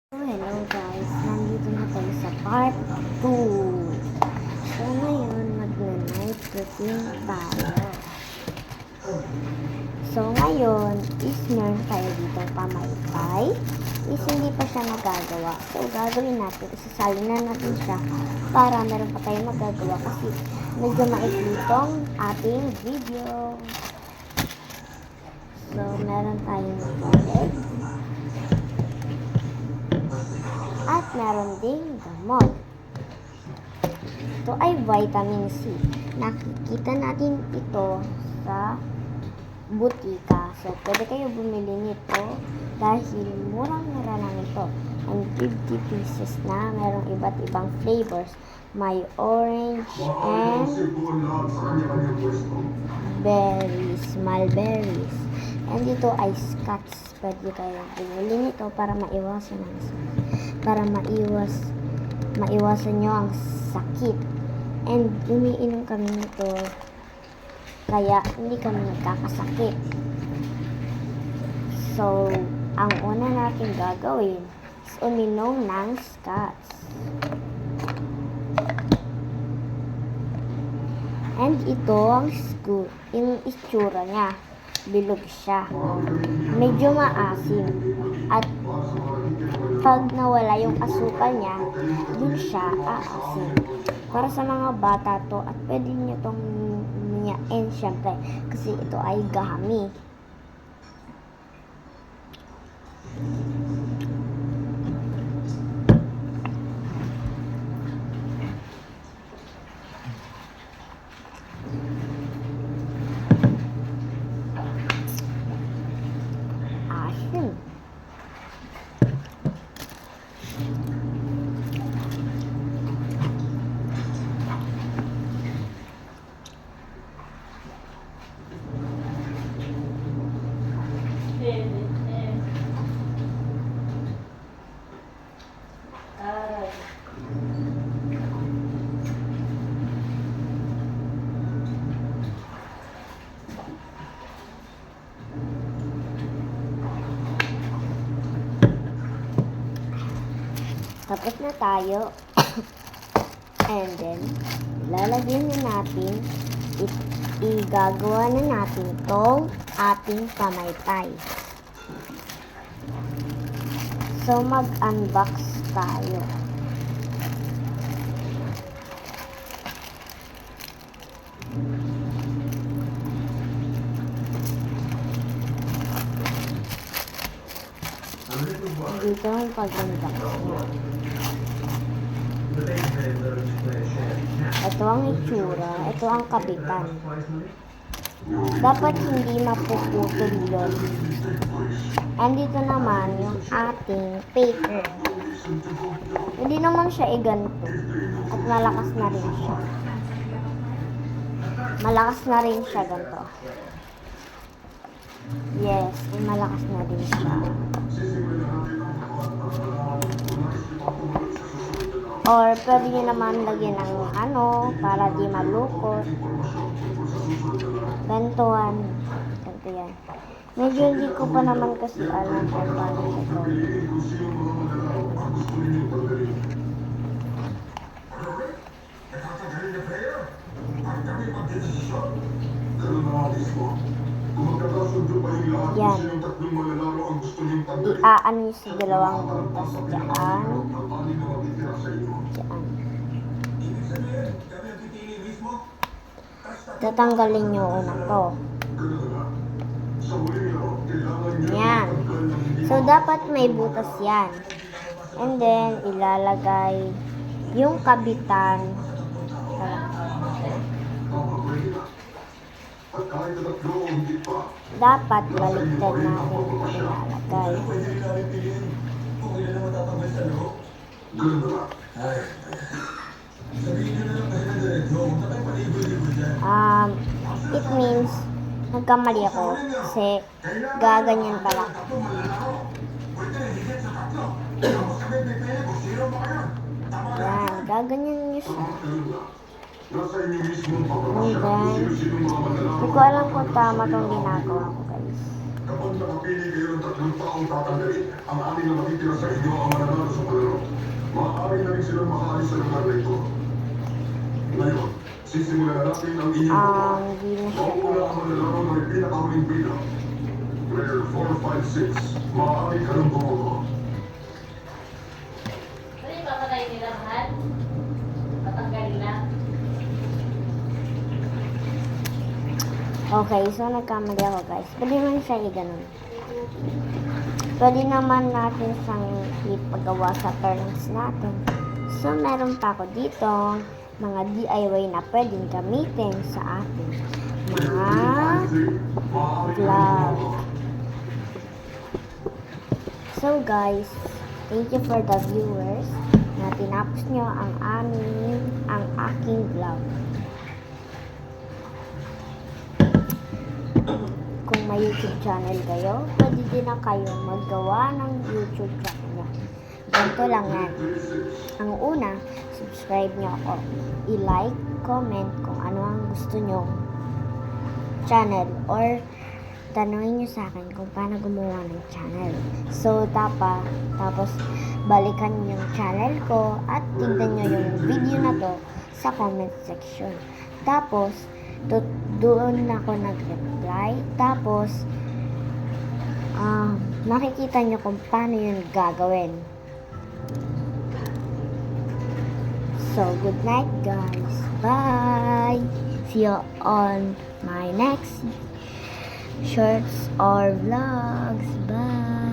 Hello guys, nandito na tayo sa part 2. So ngayon, mag-night routine tayo. So ngayon, is meron tayo dito pamaypay. Is hindi pa siya nagagawa. So gagawin natin, isasalin na natin siya para meron pa tayo magagawa kasi medyo maikli tong ating video. So meron tayong toilet. At meron ding gamot. Ito ay vitamin C. Nakikita natin ito sa butika. So, pwede kayo bumili nito dahil murang-mura lang ito. And 50 pieces na. Merong iba't ibang flavors. May orange and berries, mulberries. And dito ay Scotch. Pwede kayo bumili nito para maiwasan ang maiwasan nyo ang sakit. And umiinom kami nito kaya hindi kami nagkakasakit. So, ang una natin gagawin is uminom ng Scotch. And ito ang yung itsura niya. Bilog siya. Medyo maasim. At pag nawala yung asukal niya, dun siya aasim. Para sa mga bata to at pwede nyo itong niyain syempre kasi ito ay gahami. Asim. Tapos na tayo. And then, lalagyan na natin, igagawa na natin tong ating pamaypay. So, mag-unbox tayo. Dito ang pag-unbox niya. Ito ang itsura. Ito ang kabitan. Dapat hindi mapuputol yun. And dito naman yung ating paper. Hindi naman siya ganito. At malakas na rin siya. Malakas na rin siya ganito. Yes, malakas na rin siya. Or pwede nyo naman lagyan ng para di malukot. Gantuan. Ganto yan. Medyo hindi ko pa naman kasi alam kung paano ito. Yan. Iaano nyo sa dalawang butas dyan. Tatanggalin nyo una to. Yan. So, dapat may butas yan. And then, ilalagay yung kabitan. Dapat baliktad natin ilalagay. It means nagkamali ako kasi gaganyan pala. Yan, gaganyan niyo siya. And then, hindi ko alam kung tama itong ginagawa ko, guys. Kapag nakapili kayo ng tatlong taong tatanggalin, ang anim na matitira sa inyo ang mananalo Maaari na rin silang makaalis sa lugar na ito. Ngayon, sisimulan na natin ang inyong pagkakas. Hindi na siya Mauna ang manlalaro ng pinakahuling bilang. Player 4, 5, 6. Maaari ka ng bumoto. Ano yung papatay nila, mahal? Patanggalin lang. Okay, so nagkamali ako guys. Pwede naman siya i-ganon. Pwede naman natin siyang ipagawa sa turns natin. So, meron pa ako dito mga DIY na pwedeng gamitin sa atin. Mga vlog. So guys, thank you for the viewers na tinapos nyo ang aking vlog. Kung may YouTube channel kayo, pwede din na kayo maggawa ng YouTube channel nyo. Ganito lang yan. Ang una, subscribe nyo ako. I-like, comment kung ano ang gusto nyo channel or tanungin nyo sa akin kung paano gumawa ng channel. So, tapos balikan nyo yung channel ko at tignan nyo yung video na to sa comment section. Tapos, doon ako nag-reply. Tapos, makikita nyo kung paano yun gagawin. So, good night guys. Bye! See you on my next shorts or vlogs. Bye!